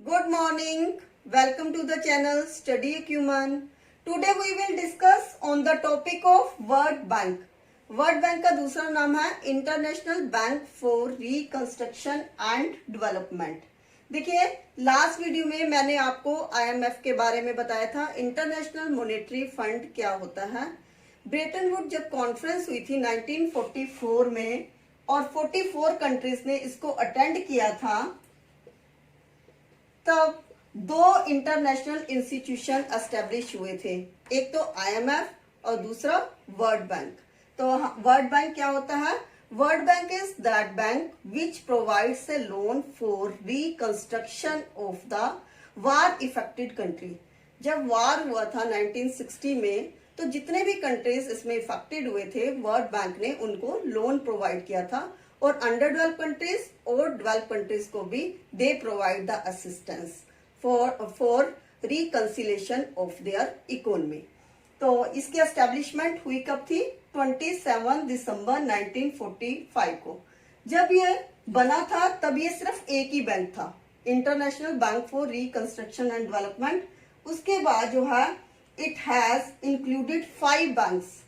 Good morning. Welcome to the channel Study Acumen. Today we will discuss on the topic of World Bank. World bank का दूसरा नाम है international bank for reconstruction and development. देखिए, last video में मैंने आपको IMF के बारे में बताया था। इंटरनेशनल मॉनेटरी फंड क्या होता है। ब्रेटन वुड जब कॉन्फ्रेंस हुई थी 1944 में और 44 कंट्रीज ने इसको अटेंड किया था, तब दो इंटरनेशनल इंस्टीट्यूशन एस्टेब्लिश हुए थे, एक तो आईएमएफ और दूसरा वर्ल्ड बैंक। तो वर्ल्ड बैंक क्या होता है? World bank is that bank which provides a loan for reconstruction of the war affected country. जब वार हुआ था 1960 में, तो जितने भी कंट्रीज इसमें इफेक्टेड हुए थे, वर्ल्ड बैंक ने उनको लोन प्रोवाइड किया था। और अंडर डेवलप कंट्रीज और डेवलप कंट्रीज को भी they provide the assistance for reconciliation of their economy. तो इसकी एस्टेब्लिशमेंट हुई कब थी? 27 दिसंबर 1945 को। जब ये बना था तब ये सिर्फ एक ही बैंक था, international bank for reconstruction and development. उसके बाद जो है it has included 5 banks: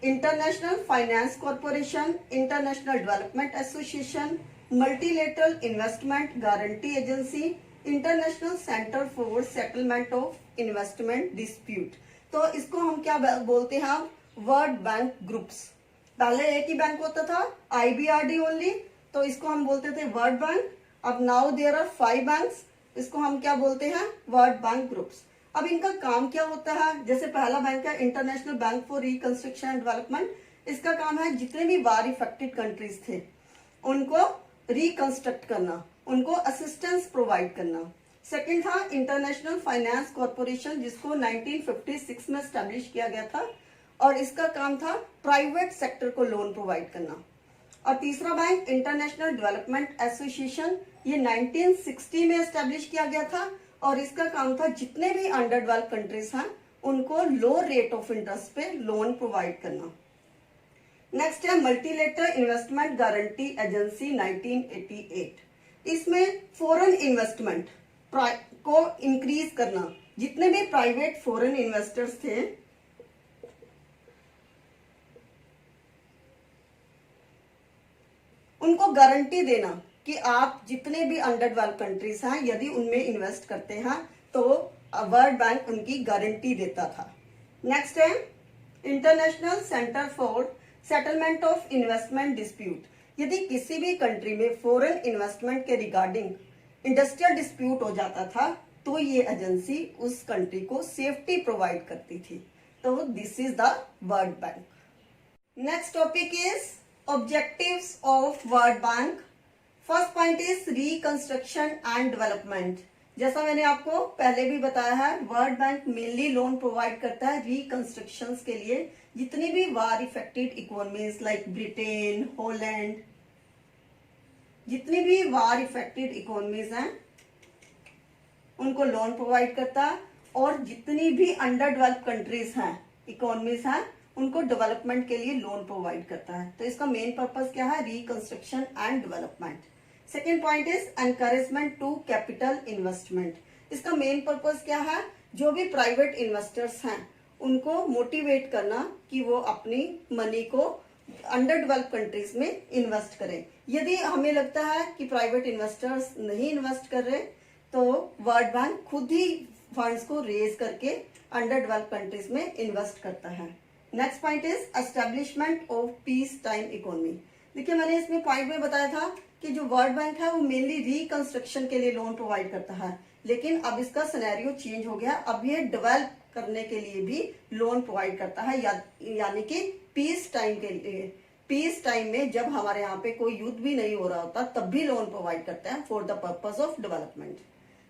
international finance corporation, international development association, multilateral investment guarantee agency, international centre for settlement of investment dispute. तो इसको हम क्या बोलते हैं? World bank groups. पहले एक ही बैंक होता था, आईबीआरडी ओनली, तो इसको हम बोलते थे वर्ल्ड बैंक। अब नाउ देयर आर 5 बैंक्स, इसको हम क्या बोलते हैं? World bank groups. अब इनका काम क्या होता है? जैसे पहला बैंक है international bank for reconstruction and development. इसका काम है जितने भी वार इफेक्टेड कंट्रीज थे उनको रिकंस्ट्रक्ट करना, उनको असिस्टेंस प्रोवाइड करना। सेकंड था इंटरनेशनल फाइनेंस कॉरपोरेशन, जिसको 1956 में स्टैब्लिश किया गया था, और इसका काम था प्राइवेट सेक्टर को लोन प्रोवाइड करना। और तीसरा बैंक इंटरनेशनल डेवलपमेंट एसोसिएशन, ये 1960 में एस्टेब्लिश किया गया था, और इसका काम था जितने भी अंडर डेवलप कंट्रीज हैं उनको लो रेट ऑफ इंटरेस्ट पे लोन प्रोवाइड करना। नेक्स्ट है मल्टीलेटरल इन्वेस्टमेंट गारंटी एजेंसी 1988। इसमें फॉरेन इन्वेस्टमेंट को इंक्रीज करना, जितने भी प्राइवेट फॉरेन इन्वेस्टर्स थे उनको गारंटी देना कि आप जितने भी अंडर डेवलप कंट्रीज हैं यदि उनमें इन्वेस्ट करते हैं तो वर्ल्ड बैंक उनकी गारंटी देता था। नेक्स्ट है international centre for settlement of investment dispute. यदि किसी भी कंट्री में फॉरेन इन्वेस्टमेंट के रिगार्डिंग इंडस्ट्रियल डिस्प्यूट हो जाता था तो ये एजेंसी उस कंट्री को सेफ्टी प्रोवाइड करती थी। तो this is the world bank. Next topic is objectives of World Bank. First point is reconstruction and development. जैसा मैंने आपको पहले भी बताया है, World Bank mainly loan provide करता है रिकंस्ट्रक्शन के लिए। जितनी भी war affected economies like Britain, Holland, जितनी भी वार इफेक्टेड इकोनॉमीज हैं उनको लोन प्रोवाइड करता है, और जितनी भी अंडर डेवलप कंट्रीज हैं, इकोनॉमीज हैं, उनको डेवलपमेंट के लिए लोन प्रोवाइड करता है। तो इसका मेन पर्पस क्या है? Reconstruction and development. Second point is encouragement to capital investment. इसका मेन पर्पस क्या है? जो भी प्राइवेट इन्वेस्टर्स हैं उनको मोटिवेट करना कि वो अपनी मनी को अंडर डेवलप कंट्रीज में इन्वेस्ट करें। यदि हमें लगता है कि प्राइवेट इन्वेस्टर्स नहीं इन्वेस्ट कर रहे तो वर्ल्ड बैंक खुद ही फंड्स को रेज करके अंडर डेवलप कंट्रीज में इन्वेस्ट करता है। Next point is establishment of peace time economy. देखिए, मैंने इसमें पॉइंट में बताया था कि जो वर्ल्ड बैंक है वो मेनली रिकंस्ट्रक्शन के लिए लोन प्रोवाइड करता है, लेकिन अब इसका सिनेरियो चेंज हो गया। अब ये डेवलप करने के लिए भी लोन प्रोवाइड करता है, यानी कि पीस टाइम के लिए। पीस टाइम में जब हमारे यहाँ पे कोई युद्ध भी नहीं हो रहा होता तब भी लोन प्रोवाइड करता है for the purpose of development.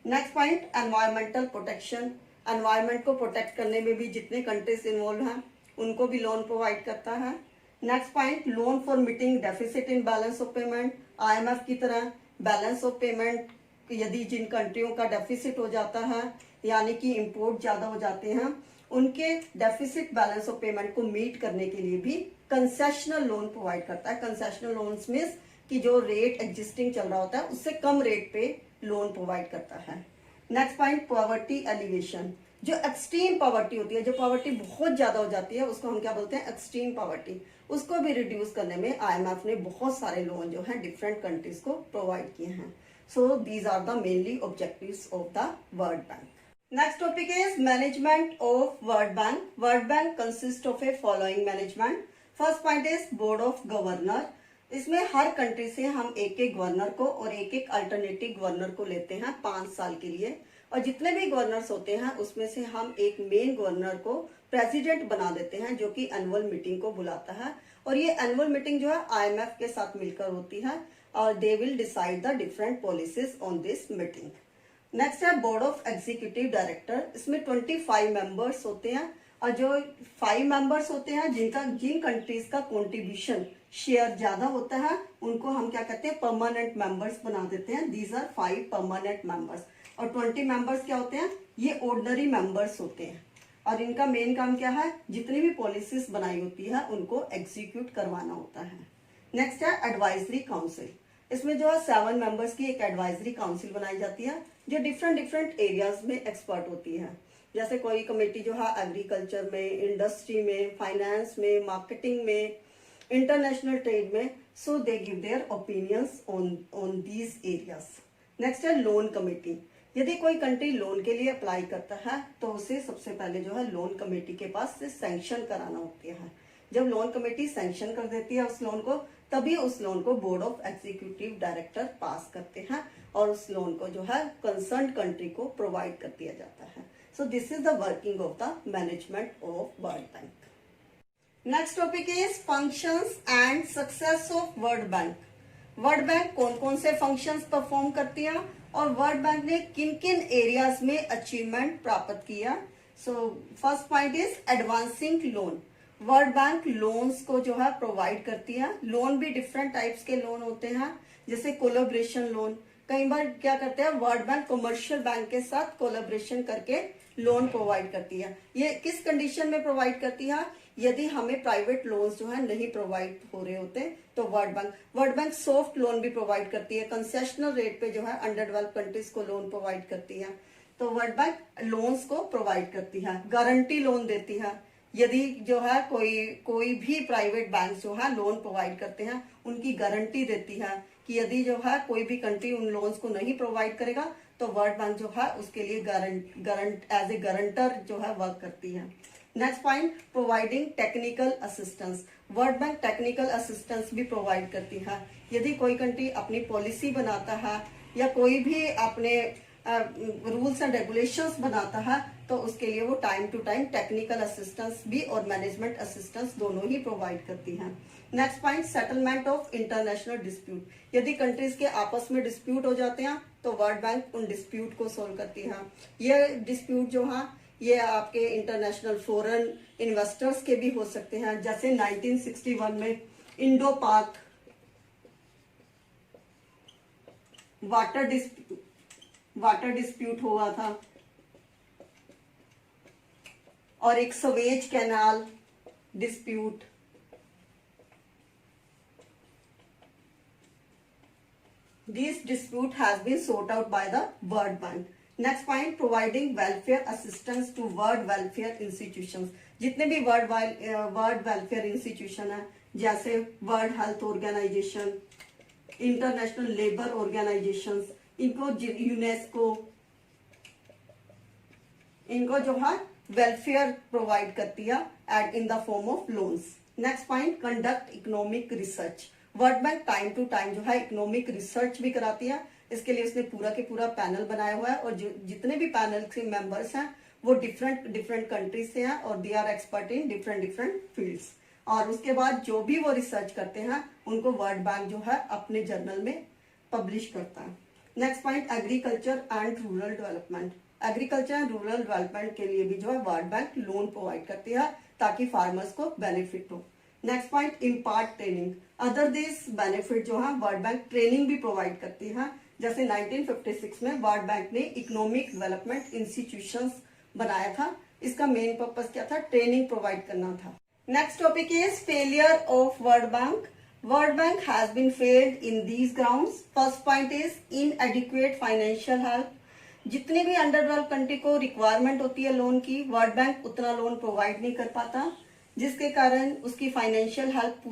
Next point environmental protection. Environment को प्रोटेक्ट करने में भी जितने कंट्रीज इन्वॉल्व हैं उनको भी लोन प्रोवाइड करता है। Next point loan for meeting deficit in balance of payment. IMF की तरह बैलेंस ऑफ पेमेंट, यदि जिन कंट्रियों का डेफिसिट हो जाता है यानी कि इंपोर्ट ज्यादा हो जाते हैं, उनके डेफिसिट बैलेंस ऑफ पेमेंट को मीट करने के लिए भी कंसेशनल लोन प्रोवाइड करता है। कंसेशनल लोन्स मींस कि जो रेट एग्जिस्टिंग चल रहा होता है उससे कम रेट पे लोन प्रोवाइड करता है। नेक्स्ट पॉइंट पॉवर्टी एलिवेशन, जो एक्सट्रीम पॉवर्टी होती है, जो पॉवर्टी बहुत ज्यादा हो जाती है उसको हम क्या बोलते हैं, एक्सट्रीम पॉवर्टी, उसको भी रिड्यूस करने में आईएमएफ ने बहुत सारे लोन जो है डिफरेंट कंट्रीज को प्रोवाइड किए हैं. So these are the mainly objectives of the world bank. Next topic is management of World Bank. World Bank consists of a following management. First point is Board of Governor. इसमें हर country से हम एक एक governor को और एक एक alternative governor को लेते हैं 5 साल के लिए, और जितने भी गवर्नर्स होते हैं उसमें से हम एक मेन गवर्नर को प्रेसिडेंट बना देते हैं जो कि एनुअल मीटिंग को बुलाता है, और ये एनुअल मीटिंग जो है आईएमएफ के साथ मिलकर होती है और they will decide the different policies on this meeting. Next है बोर्ड ऑफ एग्जीक्यूटिव डायरेक्टर. इसमें 25 मेंबर्स होते हैं, और जो 5 मेंबर्स होते हैं जिन कंट्रीज का कंट्रीब्यूशन शेयर ज्यादा होता है उनको हम क्या कहते हैं, परमानेंट मेंबर्स बना देते हैं. These are 5 permanent members. और 20 मेंबर्स क्या होते हैं, ये ऑर्डिनरी मेंबर्स होते हैं, और इनका मेन काम क्या है, जितनी भी पॉलिसीज बनाई होती है उनको एग्जीक्यूट करवाना होता है. नेक्स्ट है एडवाइजरी काउंसिल. इसमें जो है 7 मेंबर्स की एक एडवाइजरी काउंसिल बनाई जाती है जो डिफरेंट एरियाज में एक्सपर्ट होती है. जैसे कोई कमेटी जो है एग्रीकल्चर में, इंडस्ट्री में, फाइनेंस में, मार्केटिंग में, इंटरनेशनल ट्रेड में. So they give their opinions on these areas. Next है लोन कमेटी. यदि कोई कंट्री लोन के लिए अप्लाई करता है तो उसे सबसे पहले जो है लोन कमेटी के पास से सैंक्शन कराना होता है. जब लोन कमेटी सैंक्शन कर देती है उस लोन को, तभी उस लोन को बोर्ड ऑफ एग्जीक्यूटिव डायरेक्टर पास करते हैं और उस लोन को जो है कंसर्न कंट्री को प्रोवाइड कर दिया जाता है. So this is the working of the management of world bank. Next topic is functions and success of world bank. World bank कौन कौन से फंक्शंस परफॉर्म करती है और वर्ल्ड बैंक ने किन किन एरियाज में अचीवमेंट प्राप्त किया. So first point is advancing loan. World bank loans को जो है प्रोवाइड करती है. लोन भी डिफरेंट टाइप्स के लोन होते हैं, जैसे कोलैबोरेशन लोन. कई बार क्या करते हैं, वर्ल्ड बैंक कमर्शियल बैंक के साथ कोलैबोरेशन करके लोन प्रोवाइड करती है. ये किस कंडीशन में प्रोवाइड करती है, यदि हमें प्राइवेट लोन्स जो है नहीं प्रोवाइड हो रहे होते तो वर्ल्ड बैंक सॉफ्ट लोन भी प्रोवाइड करती है. कंसेशनल रेट पे जो है अंडर डेवलप कंट्रीज को लोन प्रोवाइड करती है. तो वर्ल्ड बैंक लोन्स को प्रोवाइड करती है. गारंटी लोन देती है. यदि जो है कोई भी प्राइवेट बैंक जो है लोन प्रोवाइड करते हैं उनकी गारंटी देती है कि यदि जो है कोई भी कंट्री उन लोन्स को नहीं प्रोवाइड करेगा तो वर्ल्ड बैंक जो है उसके लिए एज ए गारंटर जो है वर्क करती है. Next point, providing technical assistance. World bank technical assistance भी प्रोवाइड करती है. यदि कोई कंट्री अपनी पॉलिसी बनाता है या कोई भी अपने रूल्स एंड रेगुलेशंस बनाता है तो उसके लिए वो time to time technical assistance भी और मैनेजमेंट असिस्टेंस दोनों ही प्रोवाइड करती हैं. Next point, settlement of international dispute. यदि कंट्रीज के आपस में डिस्प्यूट हो जाते हैं तो वर्ल्ड बैंक उन डिस्प्यूट को सोल्व करती है. ये डिस्प्यूट जो है ये आपके इंटरनेशनल फॉरेन इन्वेस्टर्स के भी हो सकते हैं. जैसे 1961 में इंडो पाक वाटर डिस्प्यूट हुआ था, और एक Suez canal dispute. This dispute has been sought out by the World Bank. Next point, providing welfare assistance to world welfare institutions. जितने भी वर्ल्ड वेलफेयर इंस्टीट्यूशन है, जैसे world health organization, international labour organizations, इनको UNESCO, इनको जो है welfare provide करती है at in the form of loans. Next point, conduct economic research. World bank time to time जो है इकोनॉमिक रिसर्च भी कराती है. इसके लिए उसने पूरा के पूरा पैनल बनाया हुआ है, और जितने भी पैनल के मेंबर्स हैं वो डिफरेंट कंट्रीज से हैं और they are expert in different fields. और उसके बाद जो भी वो रिसर्च करते हैं उनको वर्ल्ड बैंक जो है अपने जर्नल में पब्लिश करता है. Next point, agriculture and rural development. Agriculture and rural development के लिए भी जो है वर्ल्ड बैंक लोन प्रोवाइड करती है ताकि फार्मर्स को बेनिफिट हो. Next point, impart training. Other this benefit जो है वर्ल्ड बैंक ट्रेनिंग भी प्रोवाइड करती है. जैसे 1956 में वर्ल्ड बैंक ने इकोनॉमिक डेवलपमेंट इंस्टीट्यूशंस बनाया था. इसका मेन पर्पस क्या था, ट्रेनिंग प्रोवाइड करना था. Next topic is failure of world bank. World Bank has been failed in these grounds. First point is inadequate financial help. जितनी भी अंडर डेवलप कंट्री को रिक्वायरमेंट होती है लोन की, वर्ल्ड बैंक उतना लोन प्रोवाइड नहीं कर पाता, जिसके कारण उसकी फाइनेंशियल हेल्प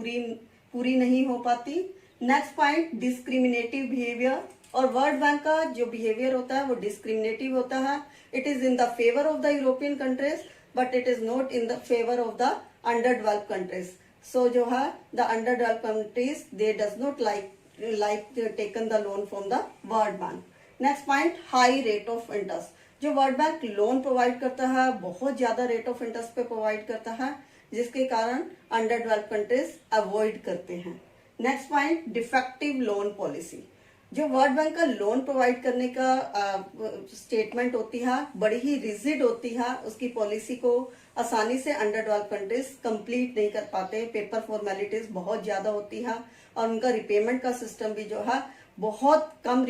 पूरी नहीं हो पाती। Next point, discriminative behaviour. और वर्ल्ड बैंक का जो बिहेवियर होता है वो डिस्क्रिमिनेटिव होता है। It is in the favour of the European countries but it is not in the favour of the under develop countries. So जो है the under develop countries they does not like taken the loan from the world bank. Next point, high rate of interest. जो World Bank loan provide करता है बहुत ज्यादा rate of interest पे provide करता है, जिसके कारण अंडर डेवलप कंट्रीज अवॉइड करते हैं। Next point, defective loan policy. जो वर्ल्ड बैंक का लोन प्रोवाइड करने का स्टेटमेंट होती है बड़ी ही रिजिड होती है, उसकी पॉलिसी को आसानी से अंडर डेवलप कंट्रीज कंप्लीट नहीं कर पाते, पेपर फॉर्मेलिटीज बहुत ज्यादा होती है और उनका रिपेमेंट का सिस्टम भी जो है बहुत कम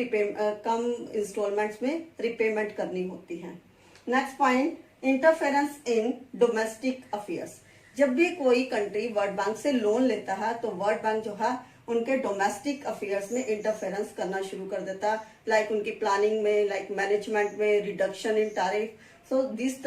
इंस्टॉलमेंट्स में रिपेमेंट करनी होती है। Next point, interference in domestic affairs. जब भी कोई कंट्री वर्ल्ड बैंक से लोन लेता है तो वर्ल्ड बैंक जो है उनके डोमेस्टिक अफेयर्स में इंटरफेरेंस करना शुरू कर देता है, लाइक उनकी प्लानिंग में, लाइक मैनेजमेंट में, रिडक्शन इन टैरिफ। सो इस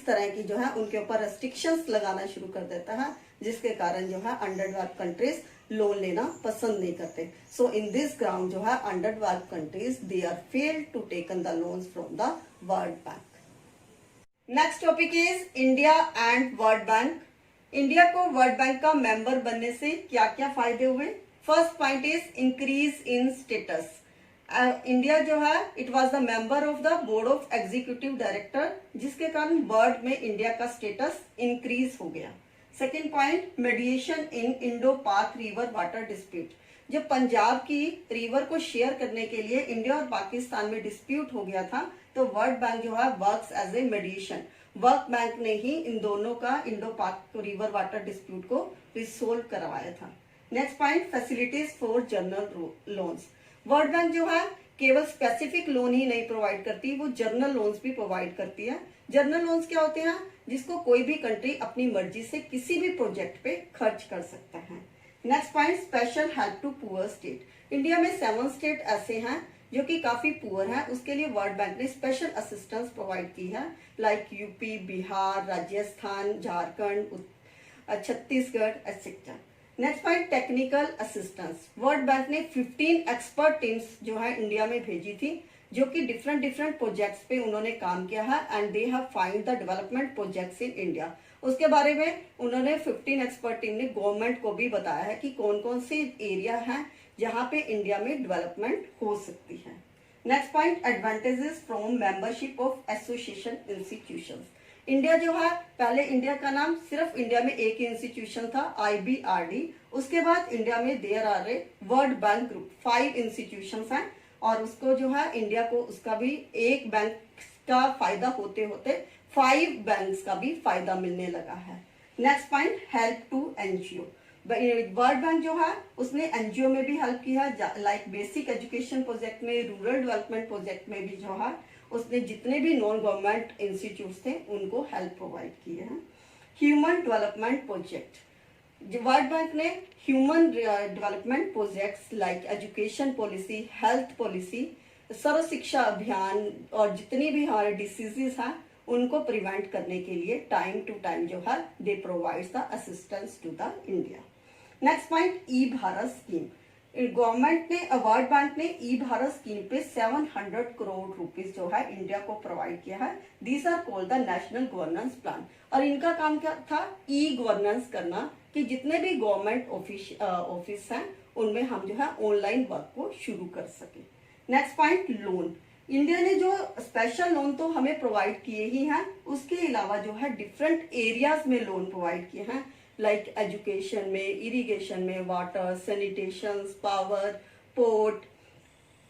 तरह की जो है उनके ऊपर रेस्ट्रिक्शंस लगाना शुरू कर देता है, जिसके कारण जो है अंडर डेवलप कंट्रीज लोन लेना पसंद नहीं करते। सो इन दिस ग्राउंड जो है under develop countries they are failed to taken the loans from the world bank. Next topic is India and world bank. India को वर्ल्ड बैंक का member बनने से क्या क्या फायदे हुए? First point is increase in status. India जो है it was the member of the board of executive director, जिसके कारण वर्ल्ड में इंडिया का स्टेटस इंक्रीज हो गया। सेकेंड पॉइंट, मेडिएशन इन Indo Pak river water dispute. जब पंजाब की रिवर को शेयर करने के लिए इंडिया और पाकिस्तान में डिस्प्यूट हो गया था तो वर्ल्ड बैंक जो है works as a mediation. World bank ने ही इन दोनों का Indo Pak river water dispute को रिसोल्व करवाया था। Next point, facilities for general loans. World bank जो है केवल स्पेसिफिक लोन ही नहीं प्रोवाइड करती, वो जर्नल लोन्स भी प्रोवाइड करती है। जर्नल लोन्स क्या होते हैं? जिसको कोई भी कंट्री अपनी मर्जी से किसी भी प्रोजेक्ट पे खर्च कर सकता है। Next point, special help to poor state. India में 7 स्टेट ऐसे हैं जो कि काफी पुअर हैं, उसके लिए वर्ल्ड बैंक ने स्पेशल असिस्टेंस प्रोवाइड की है, like UP, Bihar, Rajasthan, Jharkhand, Chhattisgarh etcetera. Next point, technical assistance. World bank ने 15 एक्सपर्ट टीम्स जो है इंडिया में भेजी थी, जो कि डिफरेंट प्रोजेक्ट्स पे उन्होंने काम किया है and they have find the development projects in India. उसके बारे में उन्होंने 15 एक्सपर्ट टीम ने गवर्नमेंट को भी बताया है कि कौन कौन से एरिया हैं जहां पे इंडिया में डेवलपमेंट हो सकती है। Next point, advantages from membership of association institutions. India जो है, पहले इंडिया का नाम सिर्फ इंडिया में एक ही इंस्टीट्यूशन था, IBRD। उसके बाद इंडिया में there are a world bank group, 5 institutions हैं और उसको जो है इंडिया को उसका भी एक बैंक का फायदा होते होते 5 बैंक्स का भी फायदा मिलने लगा है। Next point, help to NGO। World bank जो है उसने NGO में भी हेल्प किया, लाइक बेसिक एजुकेशन प्रोजेक्ट में, रूरल डेवलपमेंट प्रोजेक्ट में भी जो है उसने जितने भी नॉन गवर्नमेंट इंस्टीट्यूट थे उनको हेल्प प्रोवाइड किए हैं। Human development project, World bank ने human development projects like education policy, health policy, Sarva Shiksha Abhiyan और जितनी भी हमारे डिसीजेस हैं उनको प्रिवेंट करने के लिए टाइम टू टाइम जो है they provides the assistance to the India. Next point, e Bharat scheme. Government ने, वर्ल्ड बैंक ने ई भारत स्कीम पे 700 करोड़ रुपीस जो है इंडिया को प्रोवाइड किया है। These are called the national governance plan. और इनका काम क्या था? ई गवर्नेंस करना, कि जितने भी गवर्नमेंट ऑफिस हैं उनमें हम जो है ऑनलाइन वर्क को शुरू कर सके। Next point, loan. इंडिया ने जो स्पेशल लोन तो हमें प्रोवाइड किए ही हैं, उसके अलावा जो है डिफरेंट एरियाज में लोन प्रोवाइड किए हैं, लाइक एजुकेशन में, इरिगेशन में, water, sanitation, power, port,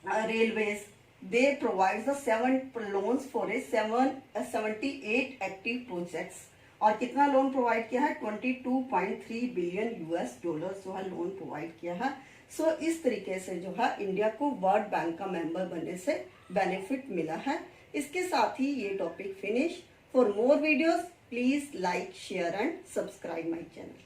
railways. They provide the 7 loans for a 78 active projects. और कितना लोन प्रोवाइड किया है? $22.3 बिलियन जो है लोन प्रोवाइड किया है। सो इस तरीके से जो है इंडिया को वर्ल्ड बैंक का मेंबर बनने से बेनिफिट मिला है। इसके साथ ही ये topic finish. For more videos please like, share and subscribe my channel.